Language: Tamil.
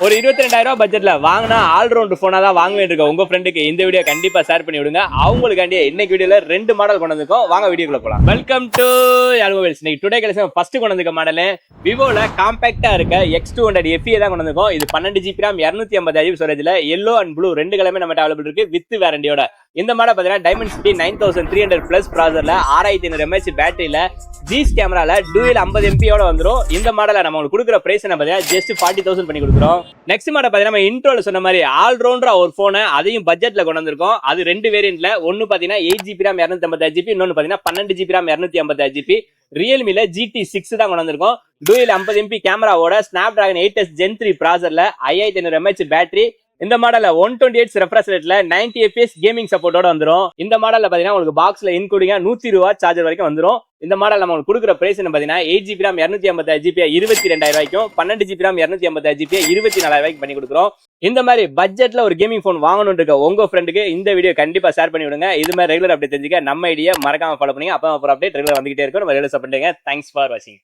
ஒரு 22,000 பட்ஜெட்ல வாங்கினா ஆல்ரவுண்ட் போனா தான் வாங்க வேண்டியிருக்க உங்க ஃப்ரெண்டுக்கு இந்த வீடியோ கண்டிப்பா ஷேர் பண்ணி விடுங்க. அவங்களுக்காண்டி இன்னைக்கு வீடியோல 2 மாடல் கொண்டு வந்திருக்கோம். வாங்க வீடியோக்குள்ள போலாம். Welcome to Yarl mobiles. இன்னைக்கு டுடே கலெக்ஷன் ஃபர்ஸ்ட் கொண்டு வந்திருக்க மாடல் விவோல காம்பாக்டா இருக்க X200 FE தான் கொண்டு வந்திருக்கோம். இது 12 GB RAM 256 ஸ்டோரேஜ்ல yellow and blue ரெண்டு கலருமே நம்ம அவைலபிள் இருக்கு வித் வாரண்டியோட. இந்த மாடல் பாத்தீங்கன்னா டைமென்சிட்டி 9300 பிளஸ் ப்ராசர்ல 6500 mAh பேட்டரியில ஜீஸ் கேமரால டூயல் 50 MP யோட வந்துரும். இந்த மாடல நம்ம உங்களுக்கு கொடுக்குற பிரைஸ் என்ன பாத்தீங்கன்னா ஜஸ்ட் 40,000 பண்ணி கொடுக்குறோம். நெக்ஸ்ட் மாடல் பாத்தீங்கன்னா நம்ம இன்ட்ரோல சொன்ன மாதிரி ஆல்ரவுண்டரா ஒரு போனை அதையும் பட்ஜெட்ல கொண்டு வந்திருக்கோம். அது ரெண்டு வேரியன்ட்ல ஒன்னு பாத்தீங்கன்னா 8 GB RAM 256 GB, இன்னொன்னு பாத்தீங்கன்னா 12 GB RAM 256 GB. ரியல்மில GT6 தான் கொண்டு வந்திருக்கோம். டூயல் 50 MP கேமராவோட ஸ்னாப்டிராகன் 8S Gen 3 ப்ராசர்ல 5500 mAh பேட்டரி. இந்த மாடல்ல 128 ரெஃப்ரெஷ் ரேட்ல 90 fps கேமிங் சப்போர்ட்டோட வந்துரும். இந்த மாடல்ல பாத்தீங்கன்னா உங்களுக்கு பாக்ஸ்ல இன்க்ளூடிங்கா 120 வாட் சார்ஜர் வரைக்கும் வந்துரும். இந்த மாடல் நம்ம உங்களுக்கு கொடுக்குற பிரைஸ் என்ன பாத்தீங்கன்னா 8 GB RAM 256 GB 22,000 ரூபாய்க்கும் 12 GB RAM 256 GB 24,000 ரூபாய்க்கு பண்ணி கொடுக்குறோம். இந்த மாதிரி பட்ஜெட்ல ஒரு கேமிங் போன் வாங்கணும்னு இருக்க உங்க ஃப்ரெண்டுக்கு இந்த வீடியோ கண்டிப்பா ஷேர் பண்ணி விடுங்க. இது மாதிரி ரெகுலர் அப்டேட் தெரிஞ்சுக்க நம்ம ஐடியா மறக்காம ஃபாலோ பண்ணுங்க. அப்போ அப்புறம் அப்டேட் ரெகுலர் வந்துகிட்டே இருக்கும். நம்ம ரெகுலர் சப்போர்ட் பண்ணுங்க. தேங்க்ஸ் ஃபார் வாட்சிங்.